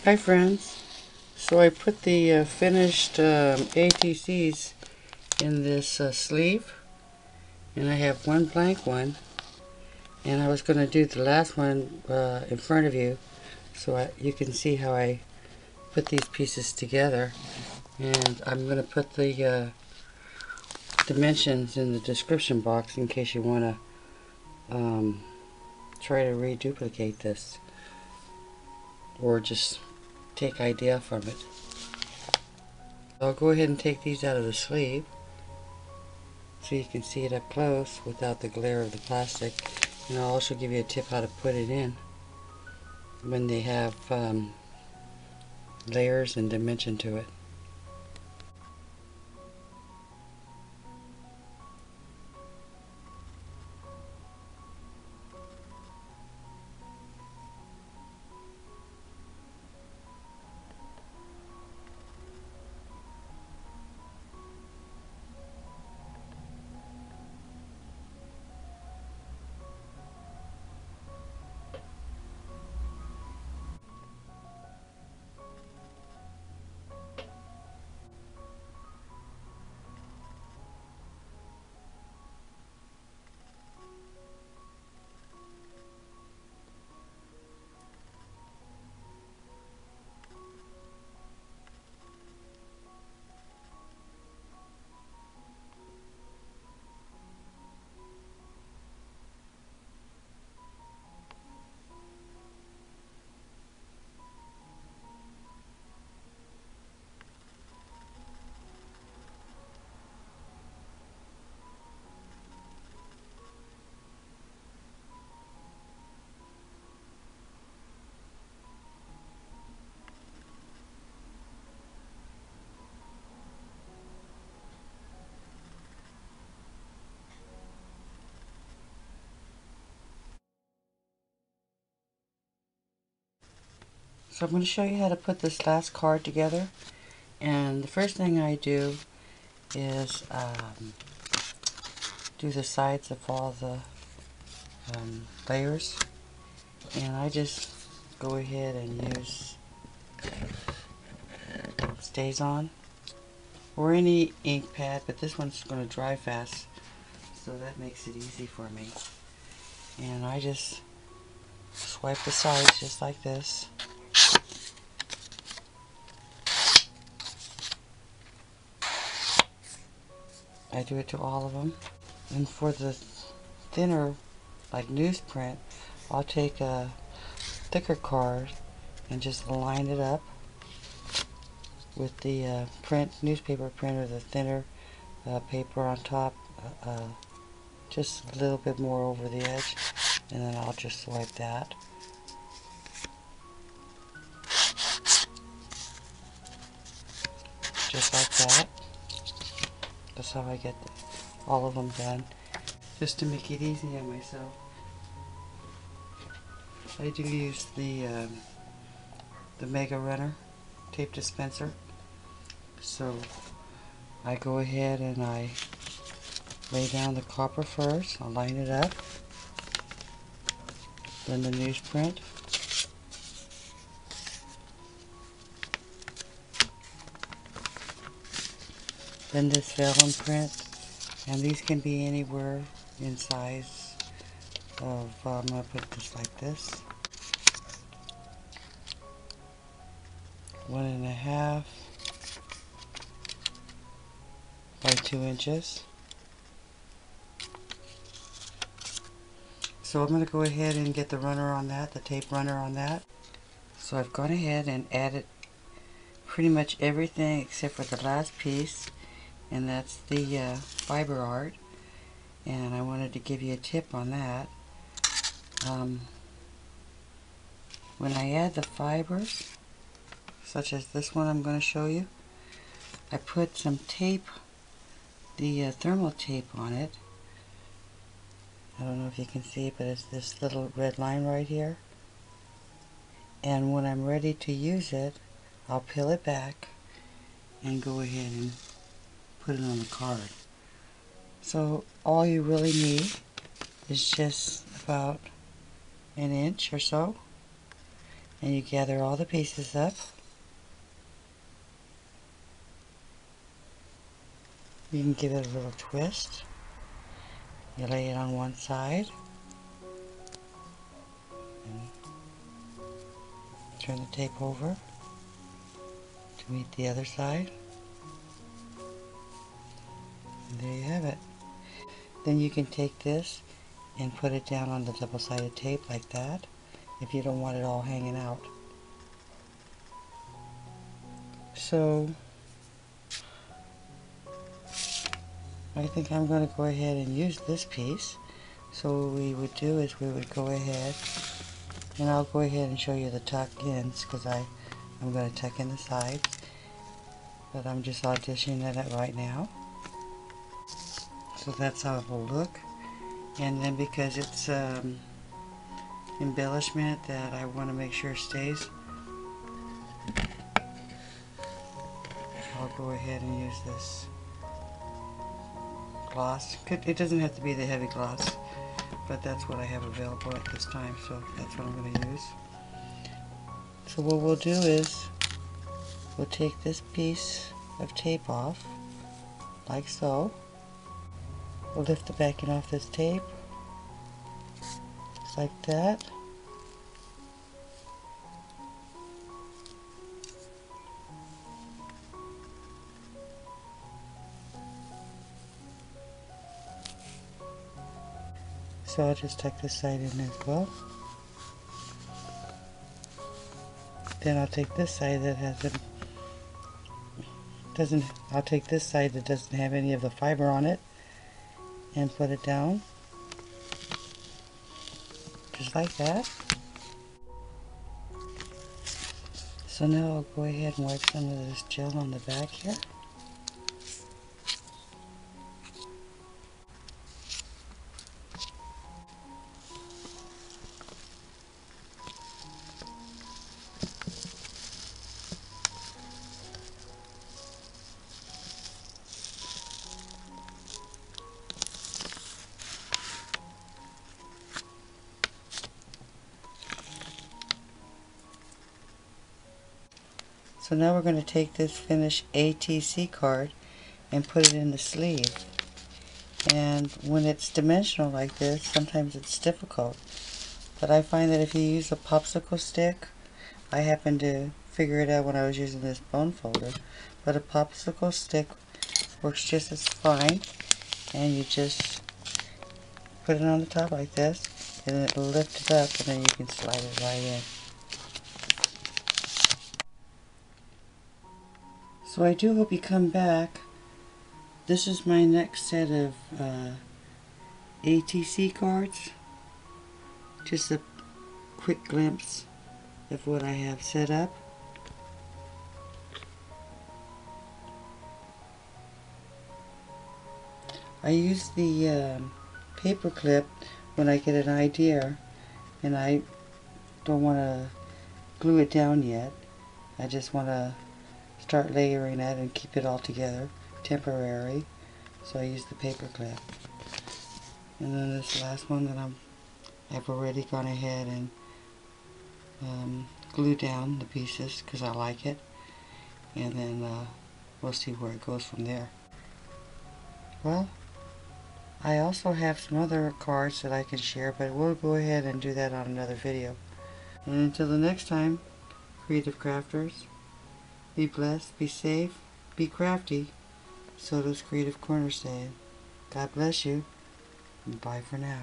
Hi friends. So I put the finished ATCs in this sleeve, and I have one blank one, and I was going to do the last one in front of you so you can see how I put these pieces together. And I'm going to put the dimensions in the description box in case you want to try to reduplicate this or just take idea from it. I'll go ahead and take these out of the sleeve so you can see it up close without the glare of the plastic, and I'll also give you a tip how to put it in when they have layers and dimension to it. So I'm going to show you how to put this last card together, and the first thing I do is do the sides of all the layers, and I just go ahead and use Stays On or any ink pad, but this one's going to dry fast, so that makes it easy for me. And I just swipe the sides just like this. I do it to all of them. And for the thinner, like newsprint, I'll take a thicker card and just line it up with the newspaper print, or the thinner paper on top, just a little bit more over the edge, and then I'll just swipe that. Just like that. That's how I get all of them done, just to make it easy on myself. I do use the Mega Runner tape dispenser, so I go ahead and I lay down the copper first. I'll line it up, then the newsprint, then this vellum print, and these can be anywhere in size of, I'm going to put this like this, 1.5 by 2 inches. So I'm going to go ahead and get the runner on that, the tape runner on that. So I've gone ahead and added pretty much everything except for the last piece, and that's the fiber art. And I wanted to give you a tip on that. When I add the fibers, such as this one I'm going to show you, I put some tape, the thermal tape on it. I don't know if you can see it, but it's this little red line right here. And when I'm ready to use it, I'll peel it back and go ahead and put it on the card. So all you really need is just about an inch or so, and you gather all the pieces up. You can give it a little twist. You lay it on one side and turn the tape over to meet the other side. And there you have it. Then you can take this and put it down on the double-sided tape like that if you don't want it all hanging out. So I think I'm going to go ahead and use this piece. So what we would do is we would go ahead, and I'll go ahead and show you the tuck-ins because I'm going to tuck in the sides, but I'm just auditioning at it right now. So that's how it will look. And then because it's embellishment that I want to make sure stays, I'll go ahead and use this gloss. It doesn't have to be the heavy gloss, but that's what I have available at this time, so that's what I'm going to use. So what we'll do is we'll take this piece of tape off, like so. We'll lift the backing off this tape, just like that. So I'll just tuck this side in as well. Then I'll take this side that I'll take this side that doesn't have any of the fiber on it and put it down. Just like that. So now I'll go ahead and wipe some of this gel on the back here. So now we're going to take this finished ATC card and put it in the sleeve. And when it's dimensional like this, sometimes it's difficult. But I find that if you use a popsicle stick, I happened to figure it out when I was using this bone folder, but a popsicle stick works just as fine. And you just put it on the top like this, and it'll lift it up, and then you can slide it right in. So I do hope you come back. This is my next set of ATC cards. Just a quick glimpse of what I have set up. I use the paper clip when I get an idea and I don't want to glue it down yet. I just want to start layering it and keep it all together, temporary. So I use the paper clip. And then this last one that I've already gone ahead and glued down the pieces because I like it. And then we'll see where it goes from there. Well, I also have some other cards that I can share, but we'll go ahead and do that on another video. And until the next time, creative crafters, be blessed, be safe, be crafty. So does Creative Corner saying. God bless you, and bye for now.